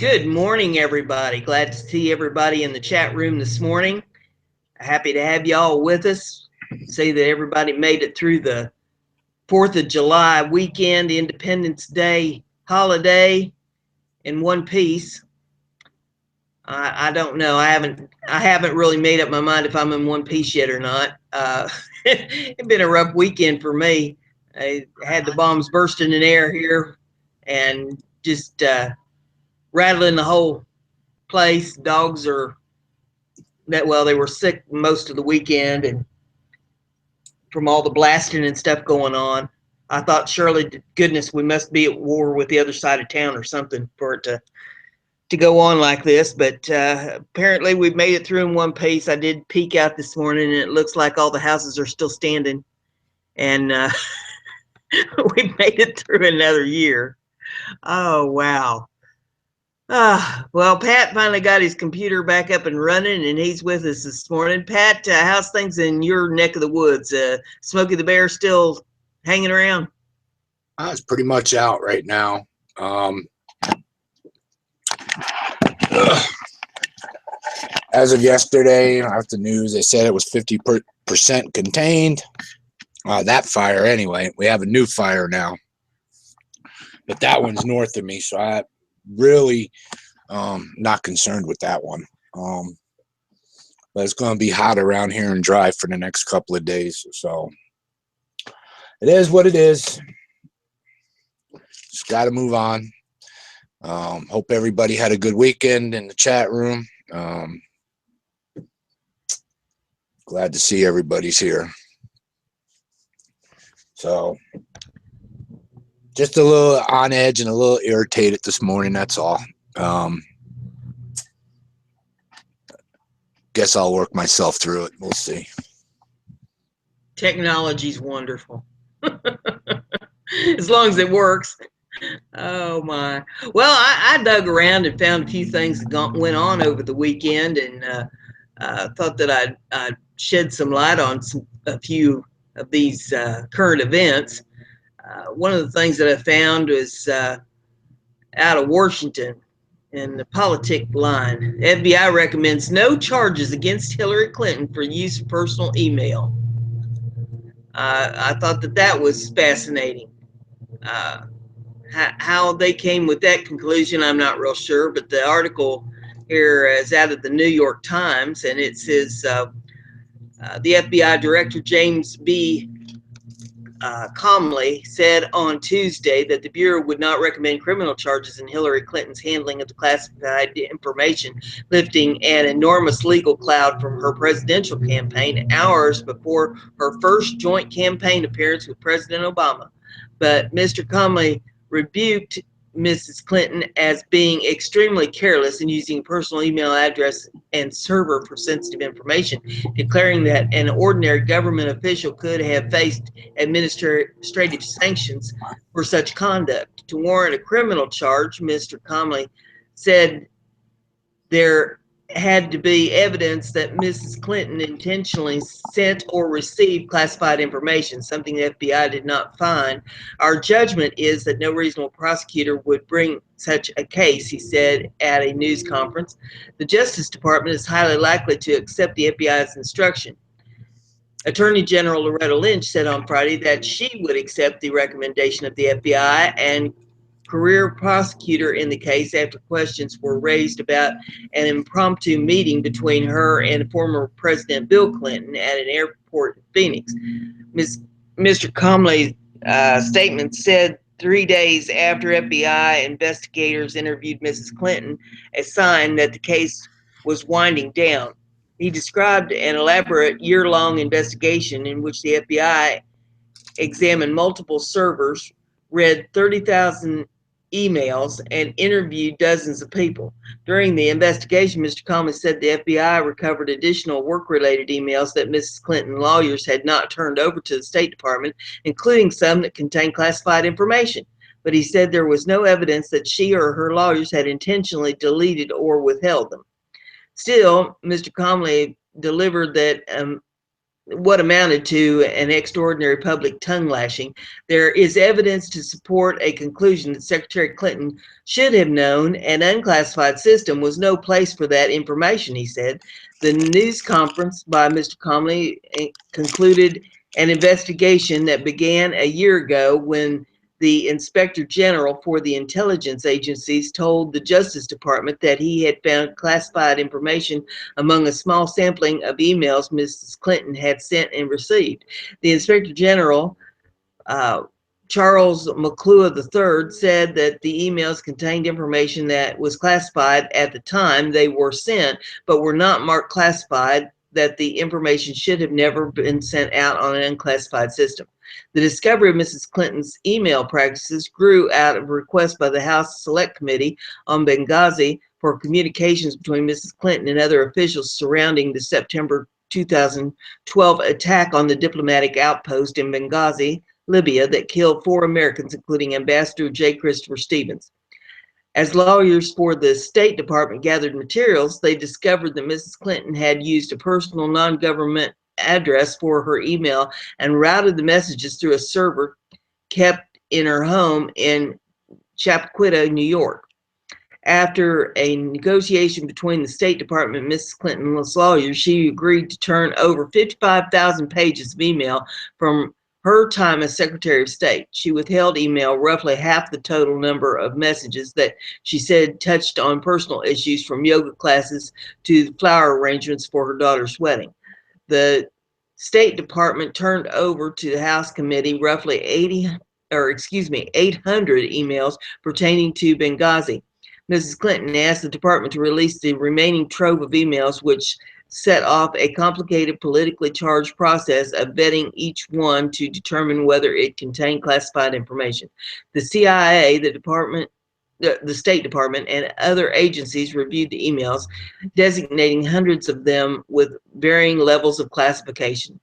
Good morning, everybody. Glad to see everybody in the chat room this morning. Happy to have y'all with us. See that everybody made it through the 4th of July weekend, Independence Day holiday in one piece. I don't know. I haven't really made up my mind if I'm in one piece yet or not. It's been a rough weekend for me. I had the bombs bursting in air here and just rattling the whole place. Dogs are they were sick most of the weekend and from all the blasting and stuff going on. I thought, surely to goodness, we must be at war with the other side of town or something for it to go on like this. But apparently we've made it through in one piece. I did peek out this morning and it looks like all the houses are still standing. And we've made it through another year. Oh, wow. Well, Pat finally got his computer back up and running, and he's with us this morning. Pat, how's things in your neck of the woods? Smokey the Bear still hanging around? It's pretty much out right now. As of yesterday, after the news, they said it was 50% contained. That fire, anyway. We have a new fire now, but that one's north of me, so I really not concerned with that one. But it's going to be hot around here and dry for the next couple of days, so it is what it is. Just got to move on. Hope everybody had a good weekend in the chat room. Glad to see everybody's here. So just a little on edge and a little irritated this morning, that's all. Guess I'll work myself through it. We'll see. Technology's wonderful. As long as it works. Oh my. Well, I dug around and found a few things that went on over the weekend, and thought that I'd shed some light on a few of these current events. One of the things that I found was out of Washington in the politic line. The FBI recommends no charges against Hillary Clinton for use of personal email. I thought that was fascinating. How they came with that conclusion, I'm not real sure, but the article here is out of the New York Times, and it says the FBI Director James B. Comley said on Tuesday that the Bureau would not recommend criminal charges in Hillary Clinton's handling of the classified information, lifting an enormous legal cloud from her presidential campaign hours before her first joint campaign appearance with President Obama. But Mr. Comley rebuked Mrs. Clinton as being extremely careless in using a personal email address and server for sensitive information, declaring that an ordinary government official could have faced administrative sanctions for such conduct. To warrant a criminal charge, Mr. Comley said there had to be evidence that Mrs. Clinton intentionally sent or received classified information, something the FBI did not find. Our judgment is that no reasonable prosecutor would bring such a case, he said at a news conference. The Justice Department is highly likely to accept the FBI's instruction. Attorney General Loretta Lynch said on Friday that she would accept the recommendation of the FBI and career prosecutor in the case after questions were raised about an impromptu meeting between her and former President Bill Clinton at an airport in Phoenix. Mr. Comley's statement said 3 days after FBI investigators interviewed Mrs. Clinton, a sign that the case was winding down. He described an elaborate year-long investigation in which the FBI examined multiple servers, read 30,000 emails, and interviewed dozens of people. During the investigation, Mr. Comley said the FBI recovered additional work-related emails that Mrs. Clinton lawyers had not turned over to the State Department, including some that contained classified information. But he said there was no evidence that she or her lawyers had intentionally deleted or withheld them. Still, Mr. Comley delivered that what amounted to an extraordinary public tongue lashing. There is evidence to support a conclusion that Secretary Clinton should have known an unclassified system was no place for that information, he said. The news conference by Mr. Comey concluded an investigation that began a year ago when the Inspector General for the intelligence agencies told the Justice Department that he had found classified information among a small sampling of emails Mrs. Clinton had sent and received. The Inspector General, uh, Charles McClure III, said that the emails contained information that was classified at the time they were sent, but were not marked classified, that the information should have never been sent out on an unclassified system. The discovery of Mrs. Clinton's email practices grew out of a request by the House Select Committee on Benghazi for communications between Mrs. Clinton and other officials surrounding the September 2012 attack on the diplomatic outpost in Benghazi, Libya, that killed 4 Americans, including Ambassador J. Christopher Stevens. As lawyers for the State Department gathered materials, they discovered that Mrs. Clinton had used a personal non-government address for her email and routed the messages through a server kept in her home in Chappaquiddick, New York. After a negotiation between the State Department and Mrs. Clinton's lawyers, she agreed to turn over 55,000 pages of email from her time as Secretary of State. She withheld email, roughly half the total number of messages that she said touched on personal issues, from yoga classes to flower arrangements for her daughter's wedding. The State Department turned over to the House Committee roughly 800 emails pertaining to Benghazi. Mrs. Clinton asked the department to release the remaining trove of emails, which set off a complicated, politically charged process of vetting each one to determine whether it contained classified information. The CIA, the State Department, and other agencies reviewed the emails, designating hundreds of them with varying levels of classification.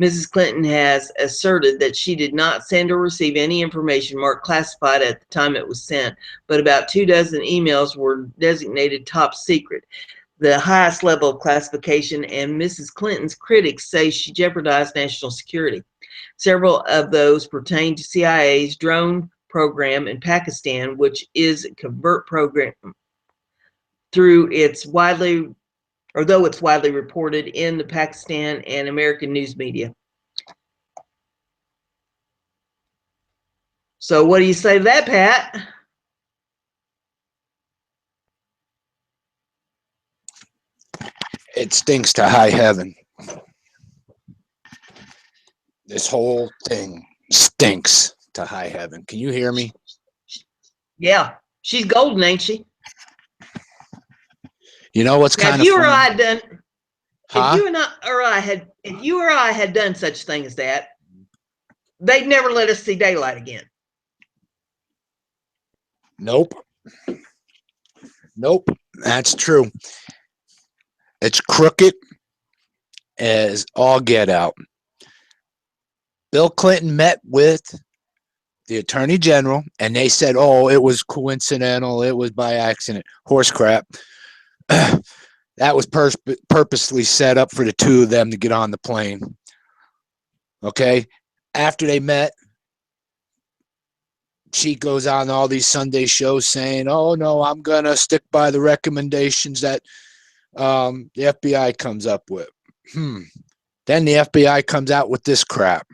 Mrs. Clinton has asserted that she did not send or receive any information marked classified at the time it was sent, but about 24 emails were designated top secret, the highest level of classification, and Mrs. Clinton's critics say she jeopardized national security. Several of those pertain to CIA's drone program in Pakistan, which is a covert program though it's widely reported in the Pakistan and American news media. So what do you say to that, Pat? It stinks to high heaven. This whole thing stinks to high heaven. Can you hear me? Yeah, she's golden, ain't she? You know what's kind of funny? If you or I had done such thing as that, they'd never let us see daylight again. Nope. That's true. It's crooked as all get out. Bill Clinton met with the Attorney General, and they said, oh, it was coincidental. It was by accident. Horse crap. That was purposely set up for the two of them to get on the plane. Okay? After they met, she goes on all these Sunday shows saying, oh, no, I'm going to stick by the recommendations that the FBI comes up with. Then the FBI comes out with this crap.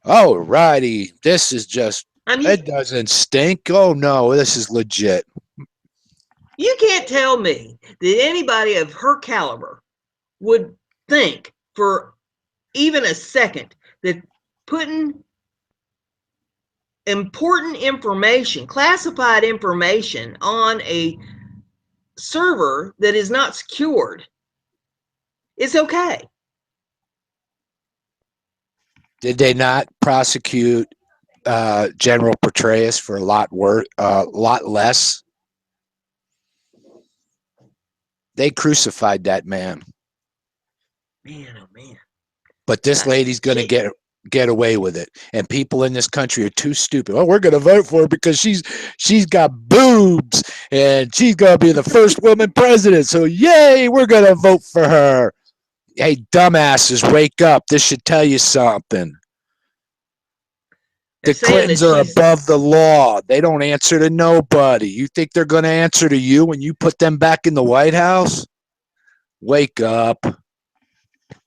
Oh, righty. This is just, it doesn't stink. Oh, no, this is legit. You can't tell me that anybody of her caliber would think for even a second that putting important information, classified information, on a server that is not secured is okay. Did they not prosecute General Petraeus for a lot less? They crucified that man. Man, oh man. But this lady's going to get get away with it. And people in this country are too stupid. Oh, we're going to vote for her because she's got boobs and she's going to be the first woman president. So yay, we're going to vote for her. Hey, dumbasses, wake up. This should tell you something. They're The saying that Clintons are she's above the law. They don't answer to nobody. You think they're going to answer to you when you put them back in the White House? Wake up.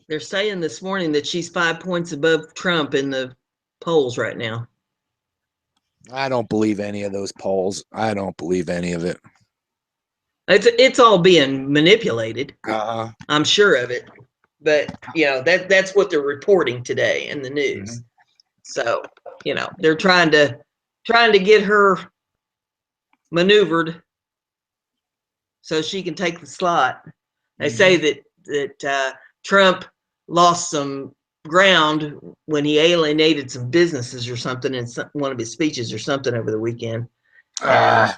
they're saying this morning that she's 5 points above Trump in the polls right now. I don't believe any of those polls. I don't believe any of it. It's all being manipulated. Uh-huh. I'm sure of it. But that's what they're reporting today in the news. Mhm. So, they're trying to get her maneuvered so she can take the slot. They say that Trump lost some ground when he alienated some businesses or something in one of his speeches or something over the weekend. And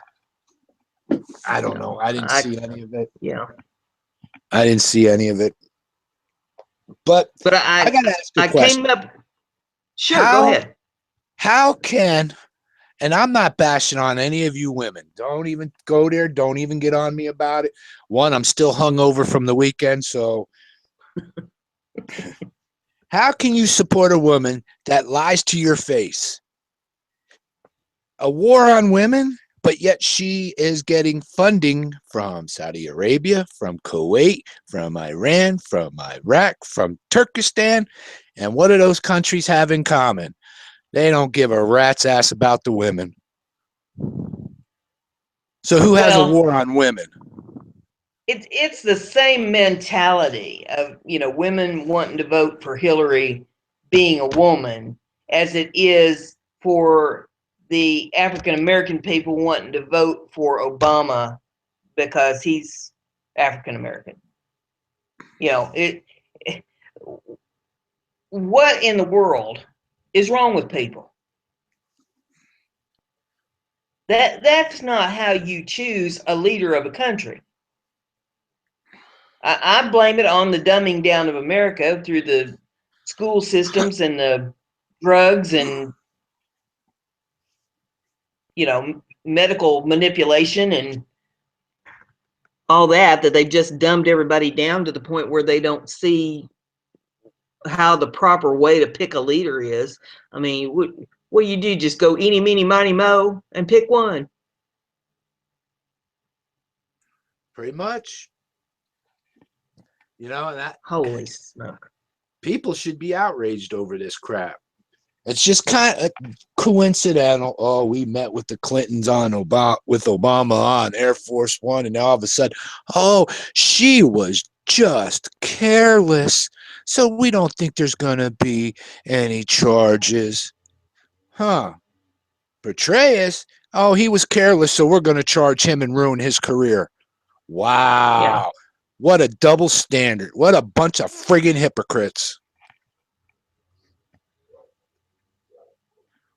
I don't know. I didn't see any of it. Yeah. I didn't see any of it. But I got to ask you a question. Came up. Sure, go ahead. How can, and I'm not bashing on any of you women. Don't even go there. Don't even get on me about it. One, I'm still hungover from the weekend. So how can you support a woman that lies to your face? A war on women, but yet she is getting funding from Saudi Arabia, from Kuwait, from Iran, from Iraq, from Turkestan. And what do those countries have in common? They don't give a rat's ass about the women. So who has a war on women? It's the same mentality of women wanting to vote for Hillary being a woman as it is for the African American people wanting to vote for Obama because he's African American. What in the world is wrong with people? That's not how you choose a leader of a country. I blame it on the dumbing down of America through the school systems and the drugs and medical manipulation and all that they've just dumbed everybody down to the point where they don't see how the proper way to pick a leader is. I mean, what do you do? Just go eeny, meeny, miny, mo and pick one. Pretty much. That Holy smoke. People should be outraged over this crap. It's just kind of coincidental. Oh, we met with the Clintons with Obama on Air Force One, and all of a sudden, oh, she was just careless. So we don't think there's going to be any charges. Huh. Petraeus, oh, he was careless, so we're going to charge him and ruin his career. Wow. Yeah. What a double standard. What a bunch of friggin' hypocrites.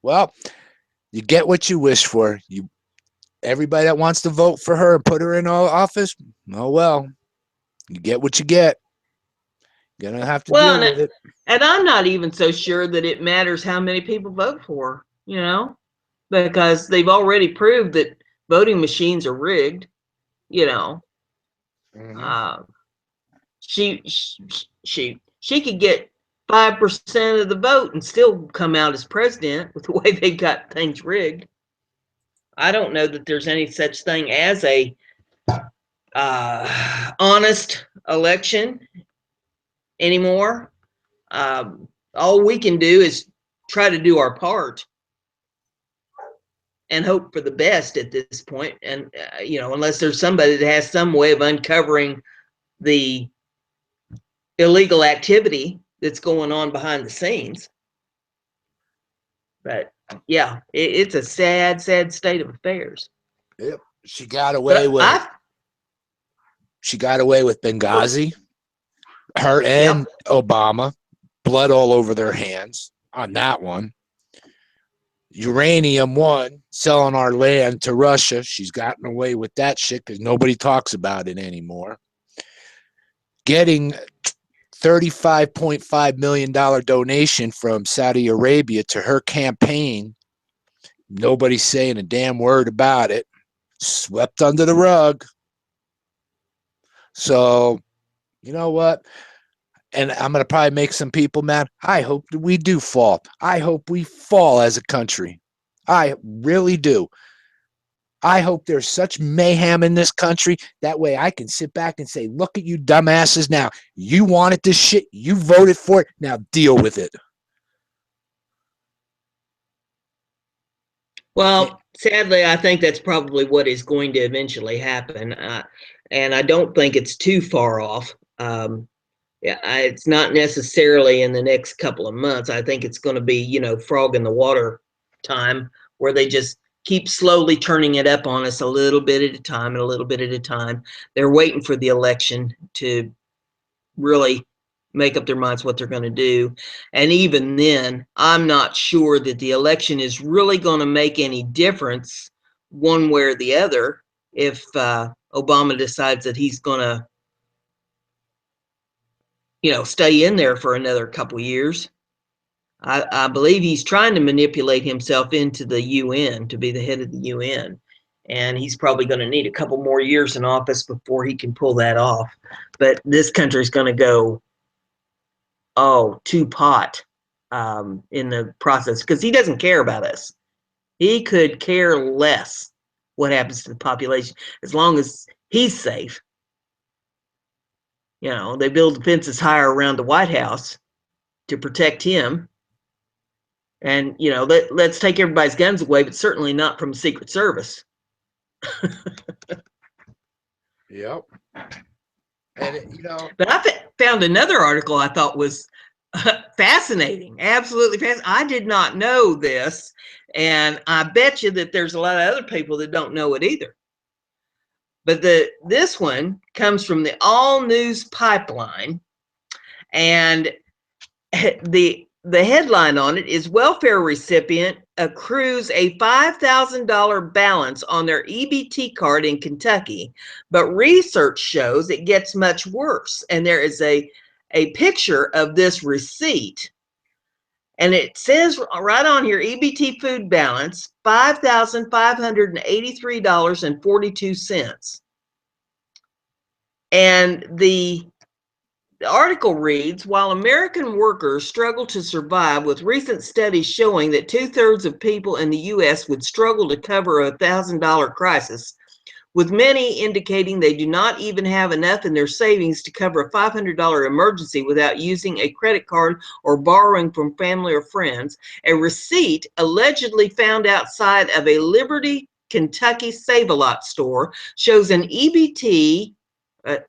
Well, you get what you wish for. Everybody that wants to vote for her and put her in office, oh well, you get what you get. You're gonna have to deal with it. And I'm not even so sure that it matters how many people vote for her, because they've already proved that voting machines are rigged. She could get 5% of the vote and still come out as president with the way they got things rigged. I don't know that there's any such thing as a honest election anymore. All we can do is try to do our part and hope for the best at this point. And, unless there's somebody that has some way of uncovering the illegal activity that's going on behind the scenes. But yeah, it's a sad, sad state of affairs. Yep. She got away with Benghazi. Her and Obama, blood all over their hands on that one. Uranium one, selling our land to Russia. She's gotten away with that shit because nobody talks about it anymore. Getting $35.5 million donation from Saudi Arabia to her campaign. Nobody's saying a damn word about it. Swept under the rug. So, you know what? And I'm going to probably make some people mad. I hope that we do fall. I hope we fall as a country. I really do. I hope there's such mayhem in this country. That way I can sit back and say, look at you dumbasses now. You wanted this shit. You voted for it. Now deal with it. Well, sadly, I think that's probably what is going to eventually happen. And I don't think it's too far off. It's not necessarily in the next couple of months. I think it's going to be, frog in the water time, where they just keep slowly turning it up on us a little bit at a time and a little bit at a time. They're waiting for the election to really make up their minds what they're going to do. And even then, I'm not sure that the election is really going to make any difference one way or the other if Obama decides that he's going to, stay in there for another couple years. I believe he's trying to manipulate himself into the UN to be the head of the UN. And he's probably going to need a couple more years in office before he can pull that off. But this country's going to go, to pot in the process, because he doesn't care about us. He could care less what happens to the population as long as he's safe. They build fences higher around the White House to protect him. And, let's take everybody's guns away, but certainly not from the Secret Service. Yep. And, But I found another article I thought was fascinating, absolutely fascinating. I did not know this, and I bet you that there's a lot of other people that don't know it either. But this one comes from the All News Pipeline, and the headline on it is welfare recipient accrues a $5,000 balance on their EBT card in Kentucky, but research shows it gets much worse. And there is a picture of this receipt, and it says right on here, EBT food balance, $5,583.42. And the article reads, while American workers struggle to survive, with recent studies showing that 2/3 of people in the U.S. would struggle to cover a $1,000 crisis, with many indicating they do not even have enough in their savings to cover a $500 emergency without using a credit card or borrowing from family or friends. A receipt allegedly found outside of a Liberty, Kentucky Save-A-Lot store shows an EBT,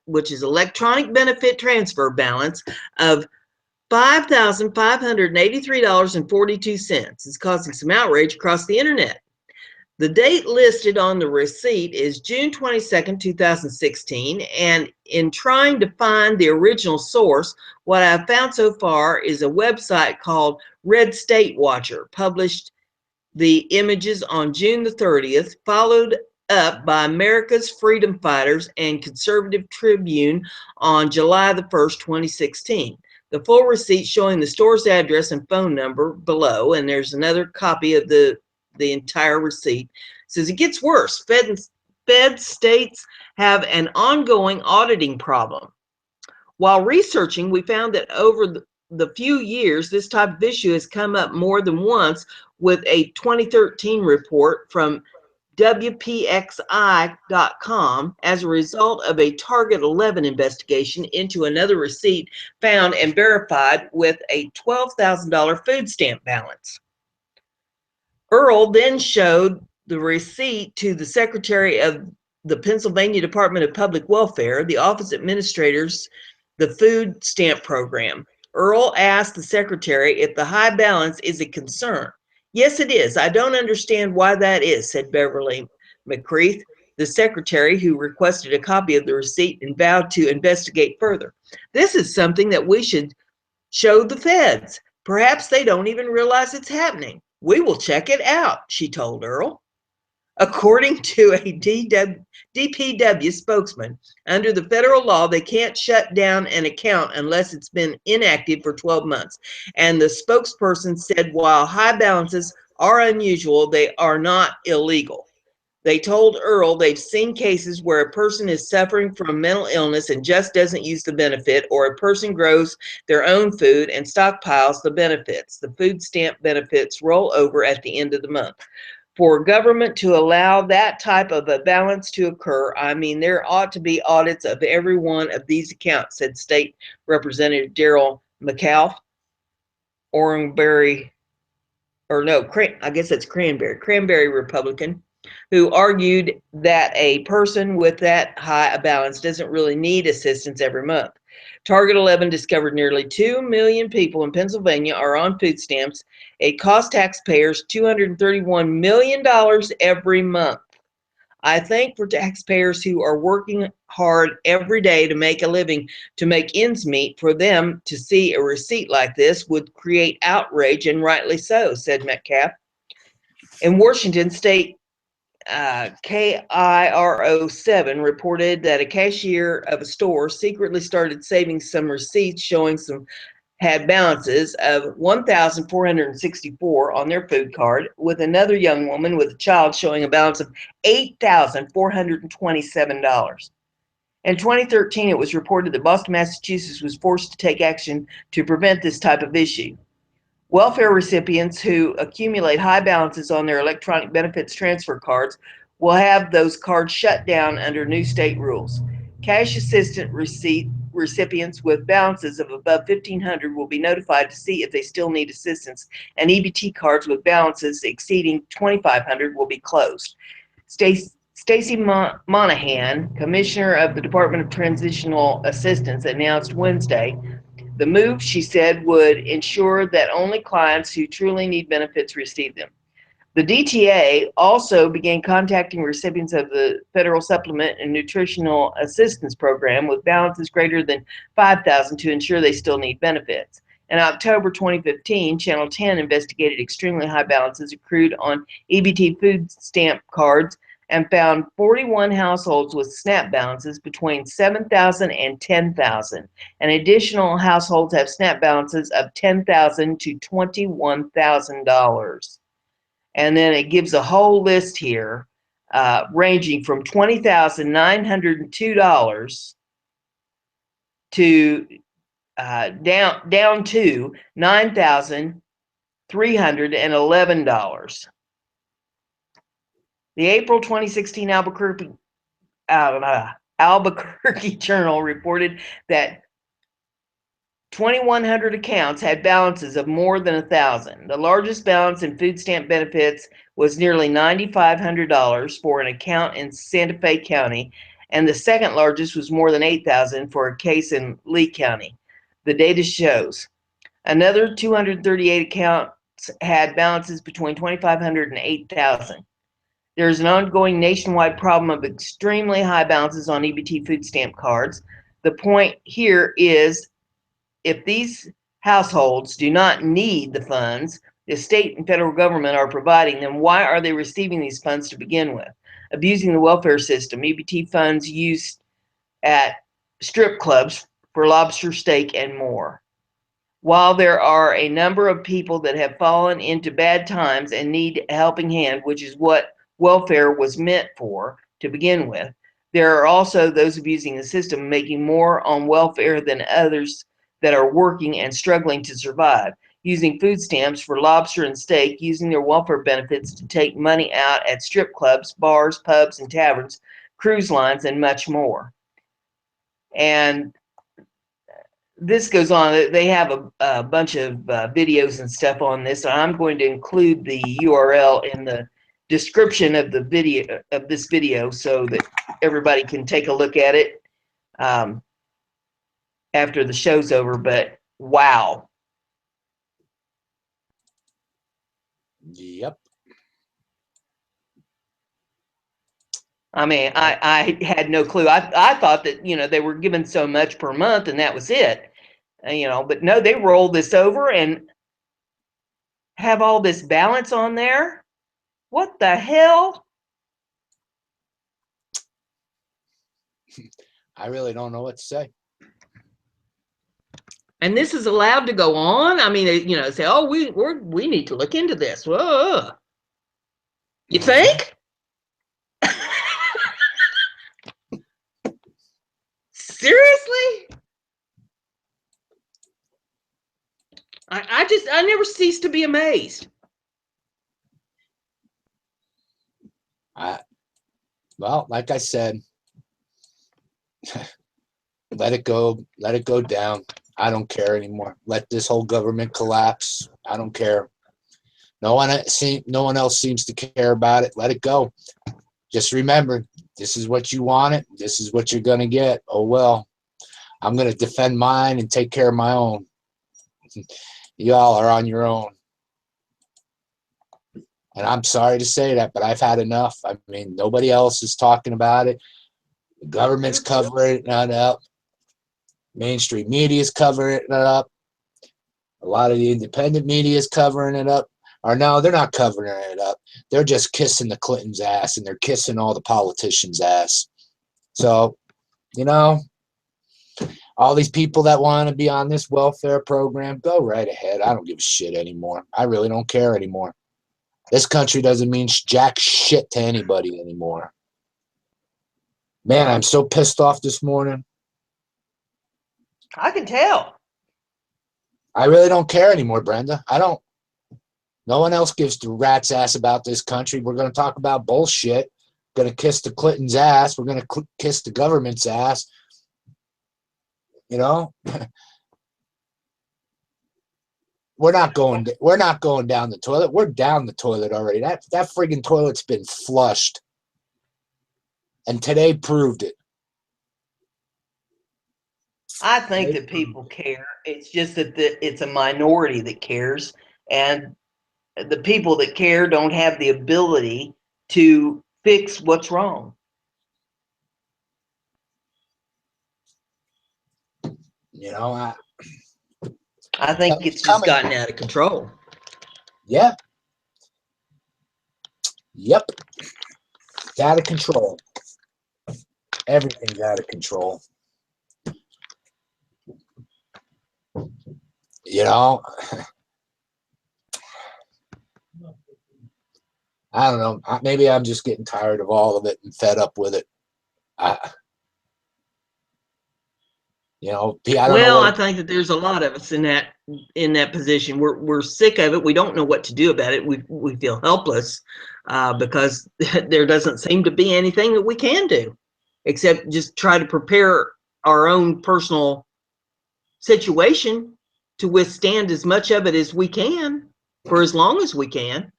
which is electronic benefit transfer balance, of $5,583.42. It's causing some outrage across the internet. The date listed on the receipt is June 22nd, 2016, and in trying to find the original source, what I've found so far is a website called Red State Watcher published the images on June the 30th, followed up by America's Freedom Fighters and Conservative Tribune on July the 1st, 2016. The full receipt showing the store's address and phone number below, and there's another copy of the entire receipt. It says it gets worse. Fed states have an ongoing auditing problem. While researching, we found that over the few years, this type of issue has come up more than once, with a 2013 report from WPXI.com as a result of a Target 11 investigation into another receipt found and verified with a $12,000 food stamp balance. Earl then showed the receipt to the Secretary of the Pennsylvania Department of Public Welfare, the office administrators the food stamp program. Earl asked the secretary if the high balance is a concern. Yes, it is. I don't understand why that is, said Beverly McCreath, the secretary, who requested a copy of the receipt and vowed to investigate further. This is something that we should show the feds. Perhaps they don't even realize it's happening. We will check it out, she told Earl. According to a DPW spokesman, under the federal law, they can't shut down an account unless it's been inactive for 12 months. And the spokesperson said while high balances are unusual, they are not illegal. They told Earl they've seen cases where a person is suffering from mental illness and just doesn't use the benefit, or a person grows their own food and stockpiles the benefits. The food stamp benefits roll over at the end of the month. For government to allow that type of a balance to occur, I mean, there ought to be audits of every one of these accounts, said State Representative Daryl McAuliffe, Orangeberry, or no, I guess it's Cranberry Republican, who argued that a person with that high a balance doesn't really need assistance every month. Target 11 discovered nearly 2 million people in Pennsylvania are on food stamps. It costs taxpayers $231 million every month. I think for taxpayers who are working hard every day to make a living, to make ends meet, for them to see a receipt like this would create outrage, and rightly so, said Metcalf. In Washington, State KIRO 7 reported that a cashier of a store secretly started saving some receipts showing some had balances of $1,464 on their food card, with another young woman with a child showing a balance of $8,427. In 2013, it was reported that Boston, Massachusetts was forced to take action to prevent this type of issue. Welfare recipients who accumulate high balances on their electronic benefits transfer cards will have those cards shut down under new state rules. Cash assistance recipients with balances of above $1,500 will be notified to see if they still need assistance, and EBT cards with balances exceeding $2,500 will be closed. Stacy Monahan, Commissioner of the Department of Transitional Assistance, announced Wednesday the move, she said, would ensure that only clients who truly need benefits receive them. The DTA also began contacting recipients of the Federal Supplement and Nutritional Assistance Program with balances greater than $5,000 to ensure they still need benefits. In October 2015, Channel 10 investigated extremely high balances accrued on EBT food stamp cards and found 41 households with SNAP balances between $7,000 and $10,000. And additional households have SNAP balances of $10,000 to $21,000. And then it gives a whole list here, ranging from $20,902 to down to $9,311. The April 2016 Albuquerque Journal reported that 2,100 accounts had balances of more than $1,000. The largest balance in food stamp benefits was nearly $9,500 for an account in Santa Fe County, and the second largest was more than $8,000 for a case in Lee County. The data shows another 238 accounts had balances between $2,500 and $8,000. There is an ongoing nationwide problem of extremely high balances on EBT food stamp cards. The point here is, if these households do not need the funds the state and federal government are providing them, why are they receiving these funds to begin with? Abusing the welfare system, EBT funds used at strip clubs for lobster, steak, and more. While there are a number of people that have fallen into bad times and need a helping hand, which is what welfare was meant for to begin with, there are also those abusing the system, making more on welfare than others that are working and struggling to survive, using food stamps for lobster and steak, using their welfare benefits to take money out at strip clubs, bars, pubs, and taverns, cruise lines, and much more. And this goes on. They have a bunch of videos and stuff on this. I'm going to include the URL in the description of the video of this video so that everybody can take a look at it after the show's over. But wow. Yep. I mean, I had no clue. I thought that, they were given so much per month and that was it, but no, they rolled this over and have all this balance on there. What the hell? I really don't know what to say. And this is allowed to go on. I mean, you know, say, oh, we need to look into this. Whoa. You think? Seriously? I never cease to be amazed. Well, like I said, let it go down. I don't care anymore. Let this whole government collapse. I don't care. No one else seems to care about it. Let it go. Just remember, this is what you wanted. This is what you're gonna get. Oh well. I'm gonna defend mine and take care of my own. Y'all are on your own. And I'm sorry to say that, but I've had enough. I mean, nobody else is talking about it. The government's covering it up. Mainstream media is covering it up. A lot of the independent media is covering it up. Or no, they're not covering it up. They're just kissing the Clintons' ass, and they're kissing all the politicians' ass. So, you know, all these people that want to be on this welfare program, go right ahead. I don't give a shit anymore. I really don't care anymore. This country doesn't mean jack shit to anybody anymore. Man, I'm so pissed off this morning. I can tell. I really don't care anymore, Brenda. I don't. No one else gives the rat's ass about this country. We're going to talk about bullshit. We're going to kiss the Clintons' ass. We're going to kiss the government's ass. You know? We're not going down the toilet. We're down the toilet already. That friggin' toilet's been flushed. And today proved it. I think that people care. It's just that it's a minority that cares, and the people that care don't have the ability to fix what's wrong. You know, I think it's just gotten out of control. Yeah. Yep. It's out of control. Everything's out of control. You know, I don't know. Maybe I'm just getting tired of all of it and fed up with it. You know, I don't know. I think that there's a lot of us in that position. We're sick of it. We don't know what to do about it. We feel helpless because there doesn't seem to be anything that we can do except just try to prepare our own personal situation to withstand as much of it as we can for as long as we can.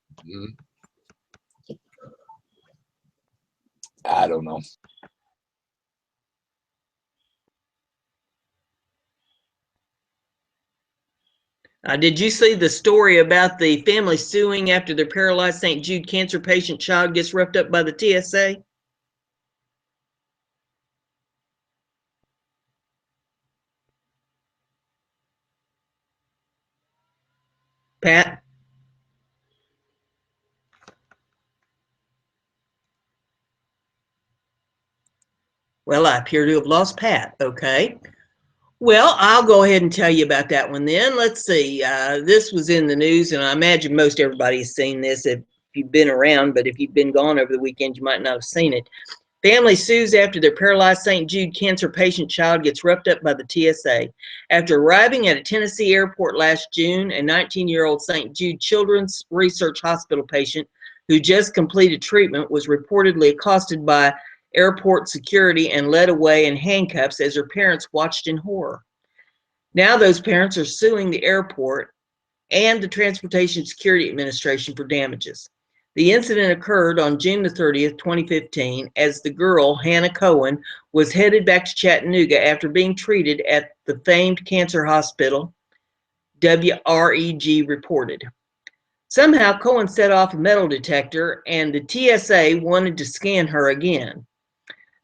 I don't know. Did you see the story about the family suing after their paralyzed St. Jude cancer patient child gets roughed up by the TSA? Pat? Well, I appear to have lost Pat. Okay. Well, I'll go ahead and tell you about that one then. Let's see. This was in the news, and I imagine most everybody's seen this if you've been around, but if you've been gone over the weekend, you might not have seen it. Family sues after their paralyzed St. Jude cancer patient child gets roughed up by the TSA. After arriving at a Tennessee airport last June, a 19-year-old St. Jude Children's Research Hospital patient who just completed treatment was reportedly accosted by airport security and led away in handcuffs as her parents watched in horror. Now those parents are suing the airport and the Transportation Security Administration for damages. The incident occurred on June the 30th, 2015, as the girl, Hannah Cohen, was headed back to Chattanooga after being treated at the famed cancer hospital, WREG reported. Somehow, Cohen set off a metal detector, and the TSA wanted to scan her again.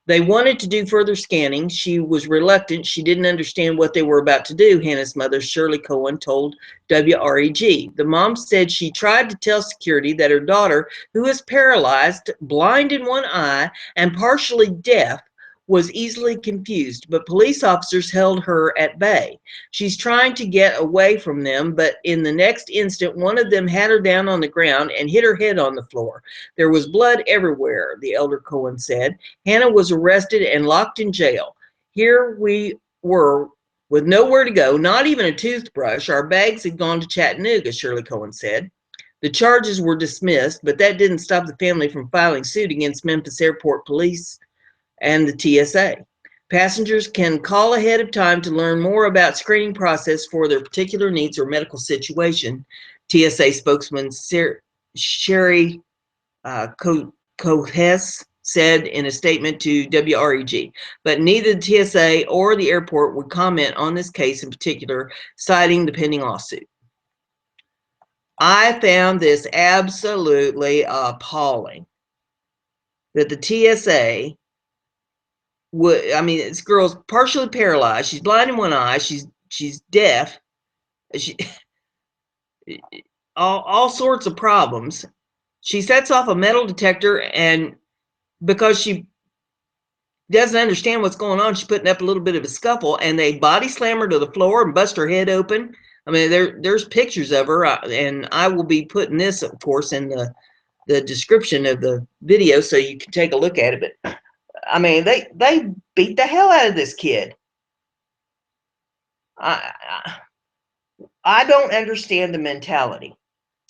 They wanted to do further scanning. She was reluctant. She didn't understand what they were about to do, Hannah's mother, Shirley Cohen, told WREG. The mom said she tried to tell security that her daughter, who is paralyzed, blind in one eye, and partially deaf, was easily confused, but police officers held her at bay. She's trying to get away from them, but in the next instant, one of them had her down on the ground and hit her head on the floor. There was blood everywhere, the elder Cohen said. Hannah was arrested and locked in jail. Here we were with nowhere to go, not even a toothbrush. Our bags had gone to Chattanooga, Shirley Cohen said. The charges were dismissed, but that didn't stop the family from filing suit against Memphis Airport Police and the TSA. Passengers can call ahead of time to learn more about screening process for their particular needs or medical situation, TSA spokesman Sherry Cohes said in a statement to WREG. But neither the TSA or the airport would comment on this case in particular, citing the pending lawsuit. I found this absolutely appalling that the TSA would, I mean, this girl's partially paralyzed. She's blind in one eye. She's deaf. She, all sorts of problems. She sets off a metal detector, and because she doesn't understand what's going on, she's putting up a little bit of a scuffle, and they body slam her to the floor and bust her head open. I mean, there's pictures of her, and I will be putting this, of course, in the description of the video so you can take a look at it. But I mean, they beat the hell out of this kid. I don't understand the mentality.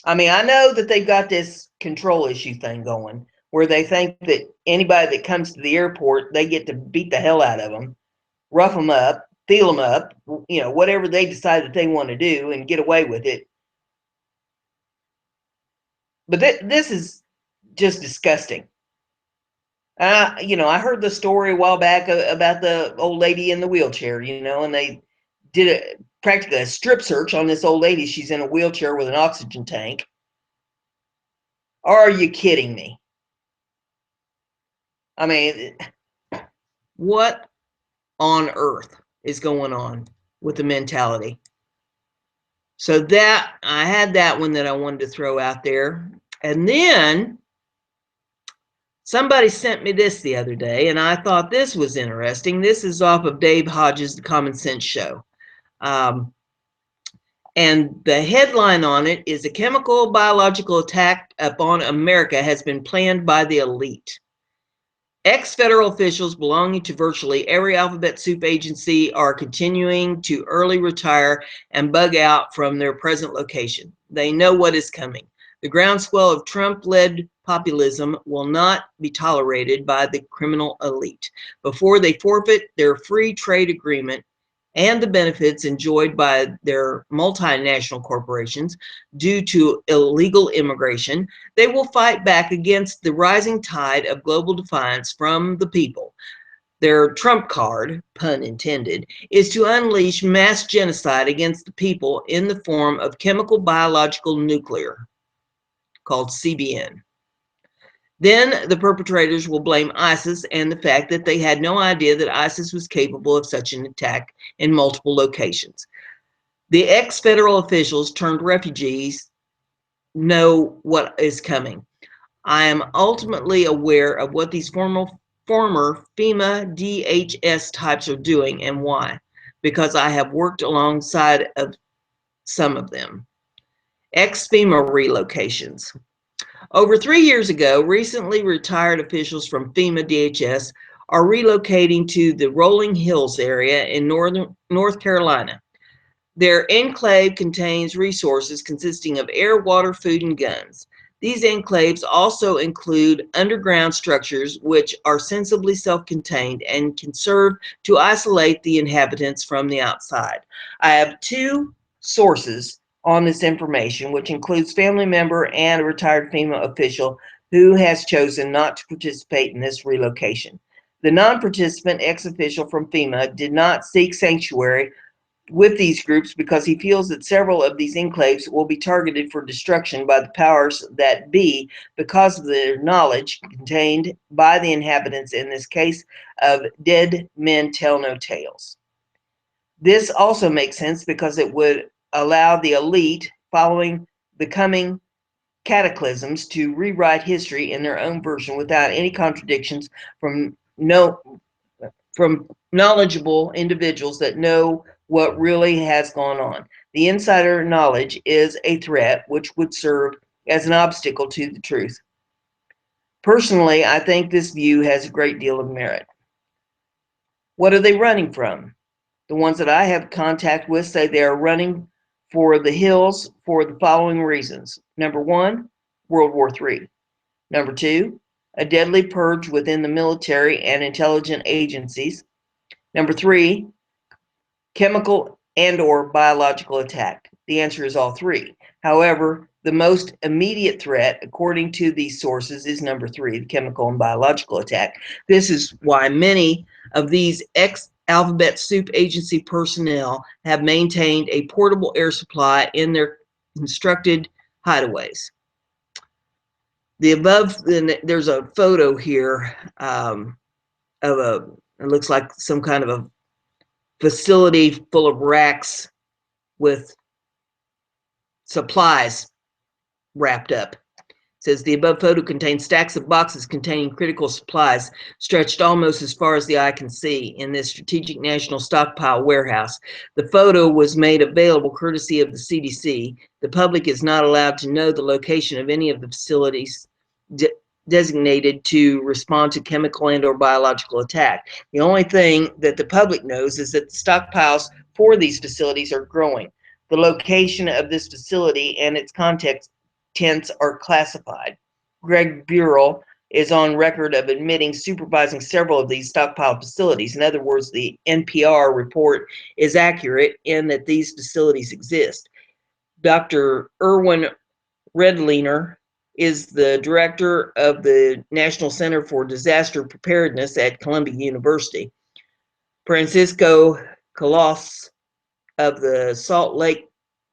I mean, I know that they've got this control issue thing going where they think that anybody that comes to the airport, they get to beat the hell out of them, rough them up, feel them up, you know, whatever they decide that they want to do and get away with it. But this is just disgusting. You know, I heard the story a while back about the old lady in the wheelchair, you know, and they did practically a strip search on this old lady. She's in a wheelchair with an oxygen tank. Are you kidding me? I mean, what on earth is going on with the mentality? So that, I had that one that I wanted to throw out there. And then somebody sent me this the other day, and I thought this was interesting. This is off of Dave Hodges' The Common Sense Show. And the headline on it is: a chemical biological attack upon America has been planned by the elite. Ex-federal officials belonging to virtually every alphabet soup agency are continuing to early retire and bug out from their present location. They know what is coming. The groundswell of Trump-led populism will not be tolerated by the criminal elite. Before they forfeit their free trade agreement and the benefits enjoyed by their multinational corporations due to illegal immigration, they will fight back against the rising tide of global defiance from the people. Their trump card, pun intended, is to unleash mass genocide against the people in the form of chemical, biological, nuclear, called CBN. Then the perpetrators will blame ISIS and the fact that they had no idea that ISIS was capable of such an attack in multiple locations. The ex-federal officials turned refugees know what is coming. I am ultimately aware of what these former FEMA DHS types are doing and why, because I have worked alongside of some of them. Ex-FEMA relocations. Over 3 years ago, recently retired officials from FEMA DHS are relocating to the Rolling Hills area in North Carolina. Their enclave contains resources consisting of air, water, food, and guns. These enclaves also include underground structures which are sensibly self-contained and can serve to isolate the inhabitants from the outside. I have 2 sources on this information, which includes family member and a retired FEMA official who has chosen not to participate in this relocation. The non-participant ex-official from FEMA did not seek sanctuary with these groups because he feels that several of these enclaves will be targeted for destruction by the powers that be because of their knowledge contained by the inhabitants in this case of dead men tell no tales. This also makes sense because it would allow the elite following the coming cataclysms to rewrite history in their own version without any contradictions from from knowledgeable individuals that know what really has gone on. The insider knowledge is a threat which would serve as an obstacle to the truth. Personally, I think this view has a great deal of merit. What are they running from? The ones that I have contact with say they are running for the hills for the following reasons. Number one, World War III. Number two, a deadly purge within the military and intelligence agencies. Number three, chemical and or biological attack. The answer is all three. However, the most immediate threat, according to these sources, is number three, the chemical and biological attack. This is why many of these ex-alphabet soup agency personnel have maintained a portable air supply in their constructed hideaways. The above, there's a photo here of it looks like some kind of a facility full of racks with supplies wrapped up. It says the above photo contains stacks of boxes containing critical supplies stretched almost as far as the eye can see in this strategic national stockpile warehouse. The photo was made available courtesy of the CDC. The public is not allowed to know the location of any of the facilities designated to respond to chemical and or biological attack. The only thing that the public knows is that the stockpiles for these facilities are growing. The location of this facility and its contents are classified. Greg Burrell is on record of admitting supervising several of these stockpile facilities. In other words, the NPR report is accurate in that these facilities exist. Dr. Irwin Redlener is the director of the National Center for Disaster Preparedness at Columbia University. Francisco Calos of the Salt Lake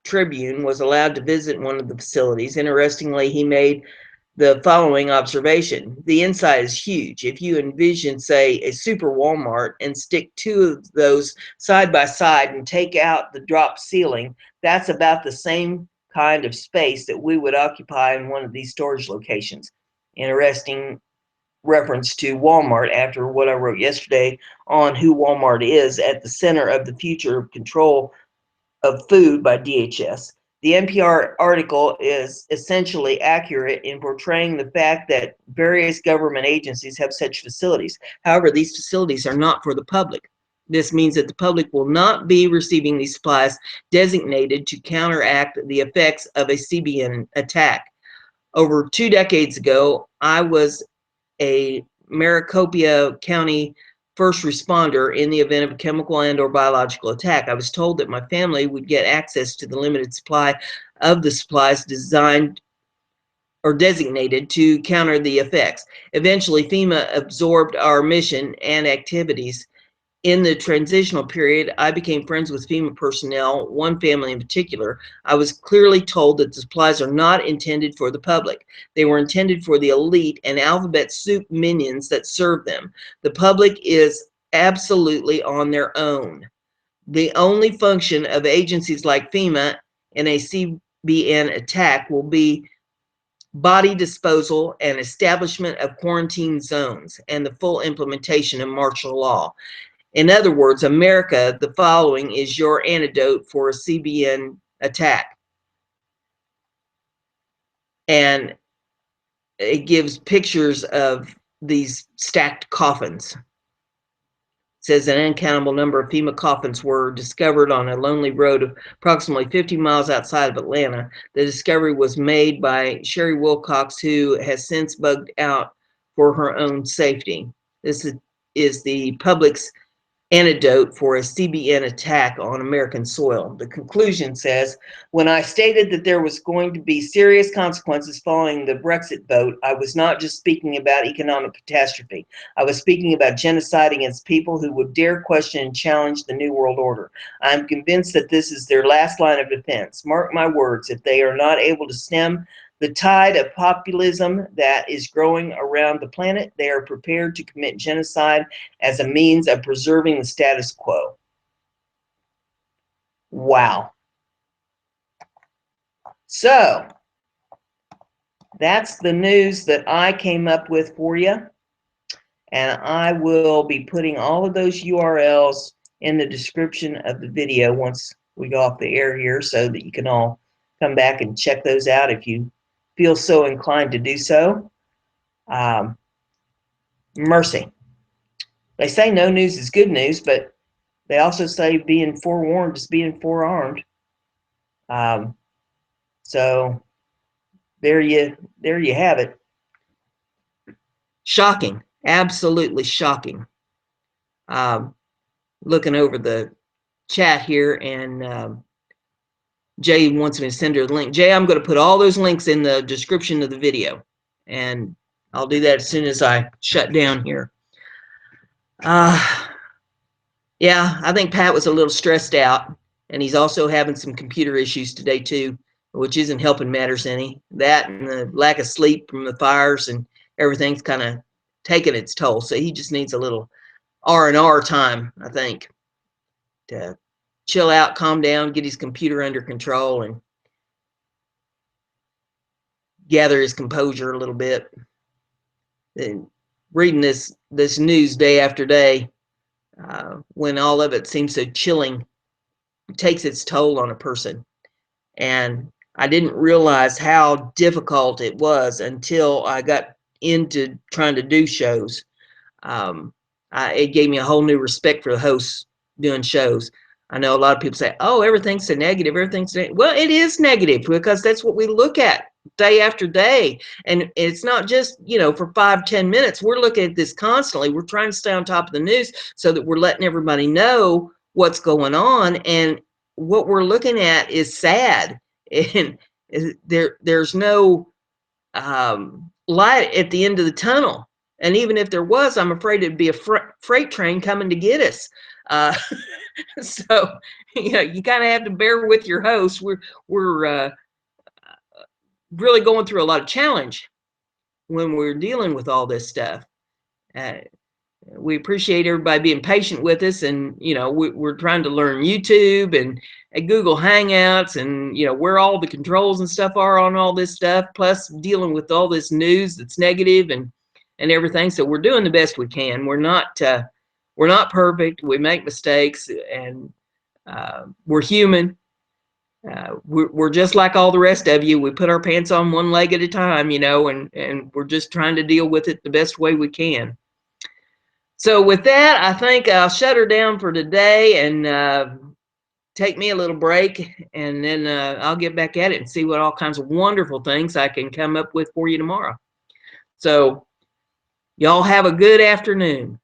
Tribune was allowed to visit one of the facilities. Interestingly, he made the following observation. The inside is huge. If you envision, say, a super Walmart and stick two of those side by side and take out the drop ceiling, that's about the same kind of space that we would occupy in one of these storage locations. Interesting reference to Walmart after what I wrote yesterday on who Walmart is at the center of the future of control of food by DHS. The NPR article is essentially accurate in portraying the fact that various government agencies have such facilities. However, these facilities are not for the public. This means that the public will not be receiving these supplies designated to counteract the effects of a CBN attack. Over 2 decades ago, I was a Maricopa County first responder in the event of a chemical and or biological attack. I was told that my family would get access to the limited supply of the supplies designed or designated to counter the effects. Eventually, FEMA absorbed our mission and activities. In the transitional period, I became friends with FEMA personnel, one family in particular. I was clearly told that the supplies are not intended for the public. They were intended for the elite and alphabet soup minions that serve them. The public is absolutely on their own. The only function of agencies like FEMA in a CBN attack will be body disposal and establishment of quarantine zones and the full implementation of martial law. In other words, America, the following is your antidote for a CBN attack. And it gives pictures of these stacked coffins. It says an uncountable number of FEMA coffins were discovered on a lonely road approximately 50 miles outside of Atlanta. The discovery was made by Sherry Wilcox, who has since bugged out for her own safety. This is the public's antidote for a CBN attack on American soil. The conclusion says, when I stated that there was going to be serious consequences following the Brexit vote, I was not just speaking about economic catastrophe. I was speaking about genocide against people who would dare question and challenge the New World Order. I'm convinced that this is their last line of defense. Mark my words, if they are not able to stem the tide of populism that is growing around the planet, they are prepared to commit genocide as a means of preserving the status quo. Wow. So, that's the news that I came up with for you. and I will be putting all of those URLs in the description of the video once we go off the air here, so that you can all come back and check those out if you feel so inclined to do so. Mercy. They say no news is good news, but they also say being forewarned is being forearmed. So there you have it. Shocking, absolutely shocking. Looking over the chat here, and Jay wants me to send her the link. Jay, I'm going to put all those links in the description of the video, and I'll do that as soon as I shut down here. Yeah, I think Pat was a little stressed out, and he's also having some computer issues today too, which isn't helping matters any. That and the lack of sleep from the fires and everything's kind of taking its toll. So he just needs a little R&R time, I think, to chill out, calm down, get his computer under control, and gather his composure a little bit. And reading this news day after day, when all of it seems so chilling, takes its toll on a person. And I didn't realize how difficult it was until I got into trying to do shows. It gave me a whole new respect for the hosts doing shows. I know a lot of people say, oh, everything's so negative, well, it is negative because that's what we look at day after day. And it's not just, for 5-10 minutes. We're looking at this constantly. We're trying to stay on top of the news so that we're letting everybody know what's going on. And what we're looking at is sad. And there's no light at the end of the tunnel. And even if there was, I'm afraid it'd be a freight train coming to get us. So, you kind of have to bear with your host. We're really going through a lot of challenge when we're dealing with all this stuff. We appreciate everybody being patient with us, and we're trying to learn YouTube and Google Hangouts, and where all the controls and stuff are on all this stuff, plus dealing with all this news that's negative and everything. So we're doing the best we can. We're not perfect. We make mistakes, and we're human. We're just like all the rest of you. We put our pants on one leg at a time, and we're just trying to deal with it the best way we can. So with that, I think I'll shut her down for today and take me a little break, and then I'll get back at it and see what all kinds of wonderful things I can come up with for you tomorrow. So y'all have a good afternoon.